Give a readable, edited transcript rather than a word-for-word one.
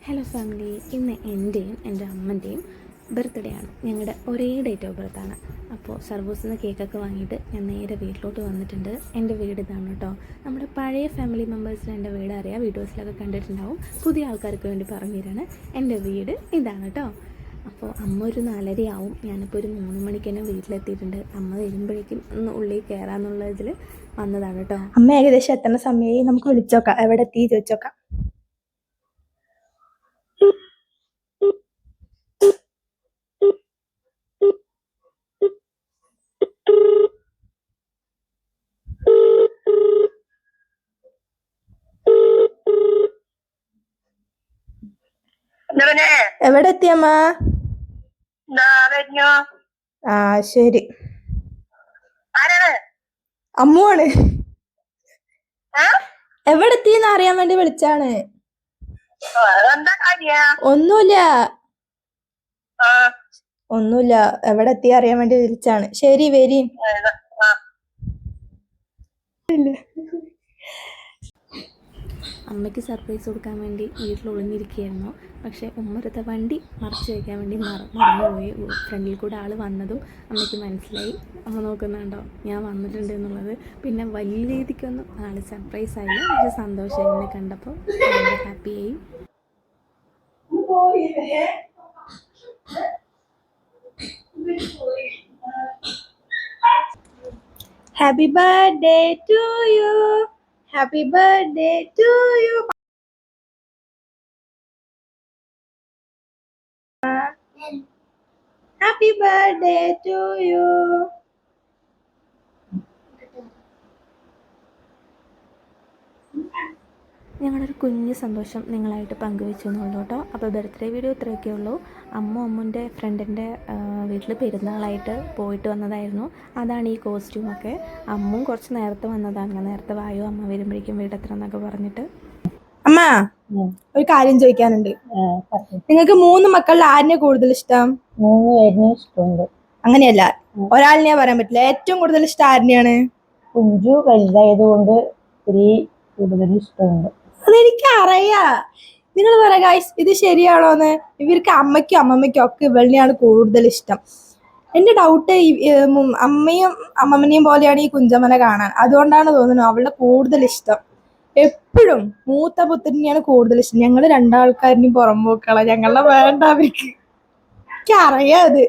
Hello family, ഇന്ന് എൻ്റെയും എൻ്റെ അമ്മൻ്റെയും ബർത്ത്ഡേ ആണ്. ഞങ്ങളുടെ ഒരേ ഡേറ്റ് ഓഫ് ബർത്താണ്. അപ്പോൾ സർവീസിൽ നിന്ന് കേക്കൊക്കെ വാങ്ങിയിട്ട് ഞാൻ നേരെ വീട്ടിലോട്ട് വന്നിട്ടുണ്ട്. എൻ്റെ വീട് ഇതാണ് കേട്ടോ. നമ്മുടെ പഴയ ഫാമിലി മെമ്പേഴ്സിന് എൻ്റെ വീട് അറിയാം, വീഡിയോസിലൊക്കെ കണ്ടിട്ടുണ്ടാവും. പുതിയ ആൾക്കാർക്ക് വേണ്ടി പറഞ്ഞു തരാണ്. എൻ്റെ വീട് ഇതാണ് കേട്ടോ. അപ്പോൾ അമ്മ ഒരു 4:30 ആവും. ഞാനിപ്പോൾ ഒരു 3 മണിക്ക് തന്നെ വീട്ടിലെത്തിയിട്ടുണ്ട്. അമ്മ വരുമ്പോഴേക്കും ഒന്ന് ഉള്ളിൽ കയറാമെന്നുള്ള ഇതിൽ വന്നതാണ് കേട്ടോ. അമ്മ ഏകദേശം എത്തുന്ന സമയമായി. നമുക്ക് വിളിച്ചോക്കാം, എവിടെ എത്തി ചോദിച്ചോക്കാം. എവിടെ എത്തിയമ്മ? ആ ശരി, അമ്മുവാണ്. എവിടെ എത്തിന്ന് അറിയാൻ വേണ്ടി വിളിച്ചാണ്. ഒന്നുമില്ല, എവിടെ എത്തി അറിയാൻ വേണ്ടി വിളിച്ചാണ്. ശരി, വരി. അമ്മയ്ക്ക് സർപ്രൈസ് കൊടുക്കാൻ വേണ്ടി വീട്ടിൽ ഒളിഞ്ഞിരിക്കുകയായിരുന്നു. പക്ഷേ ഉമ്മരത്തെ വണ്ടി മറച്ചു വയ്ക്കാൻ വേണ്ടി മറന്നുപോയി. ഫ്രണ്ടിൽ കൂടെ ആൾ വന്നതും അമ്മയ്ക്ക് മനസ്സിലായി. അമ്മ നോക്കുന്നുണ്ടോ ഞാൻ വന്നിട്ടുണ്ട് എന്നുള്ളത്. പിന്നെ വലിയ രീതിക്കൊന്നും ആൾ സർപ്രൈസ് ആയില്ല, പക്ഷെ സന്തോഷമായി. എന്നെ കണ്ടപ്പോൾ വളരെ ഹാപ്പിയായി. Happy birthday to you, happy birthday to you. Happy birthday to you. ഞങ്ങളൊരു കുഞ്ഞു സന്തോഷം നിങ്ങളായിട്ട് പങ്കുവെച്ചു എന്നുള്ളൂ കേട്ടോ. അപ്പോൾ ബർത്ത്ഡേ വീഡിയോ ഇത്രയൊക്കെ ഉള്ളൂ. അമ്മുൻ്റെ ഫ്രണ്ടിൻ്റെ വീട്ടിൽ പെരുന്നാളായിട്ട് പോയിട്ട് വന്നതായിരുന്നു. അതാണ് ഈ കോസ്റ്റ്യൂമൊക്കെ. അമ്മും കുറച്ച് നേരത്തെ വന്നതാണ്. നേരത്തെ വായോ, അമ്മ വരുമ്പോഴേക്കും വീടെത്ര എന്നൊക്കെ പറഞ്ഞിട്ട്. അമ്മ, ഒരു കാര്യം ചോദിക്കാനുണ്ട്. നിങ്ങൾക്ക് 3 മക്കളിൽ ആരിനെ കൂടുതൽ ഇഷ്ടം? 3 പേരിനെ ഇഷ്ടമുണ്ട്. അങ്ങനെയല്ല, ഒരാളിനെ പറയാൻ പറ്റില്ല. ഏറ്റവും കൂടുതൽ ഇഷ്ടം ആരിനെയാണ്? കുഞ്ചു വലുതായതുകൊണ്ട് ഇത്തിരി കൂടുതൽ ഇഷ്ടമുണ്ട്. അതെനിക്ക് അറിയാ. നിങ്ങൾ പറ ഗൈസ്, ഇത് ശരിയാണോന്ന്? ഇവർക്ക് അമ്മയ്ക്കും അമ്മമ്മയ്ക്കും ഒക്കെ ഇവളിനെയാണ് കൂടുതൽ ഇഷ്ടം. എന്റെ ഡൗട്ട്, അമ്മയും അമ്മമ്മനെയും പോലെയാണ് ഈ കുഞ്ചമ്മനെ കാണാൻ. അതുകൊണ്ടാണ് തോന്നുന്നു അവളുടെ കൂടുതൽ ഇഷ്ടം. എപ്പോഴും മൂത്ത പുത്രനെയാണ് കൂടുതൽ ഇഷ്ടം. ഞങ്ങള് 2 ആൾക്കാരിനും പുറമ്പോക്കള. ഞങ്ങളെ വേണ്ട അവർക്ക്. എനിക്ക് അറിയാം അത്.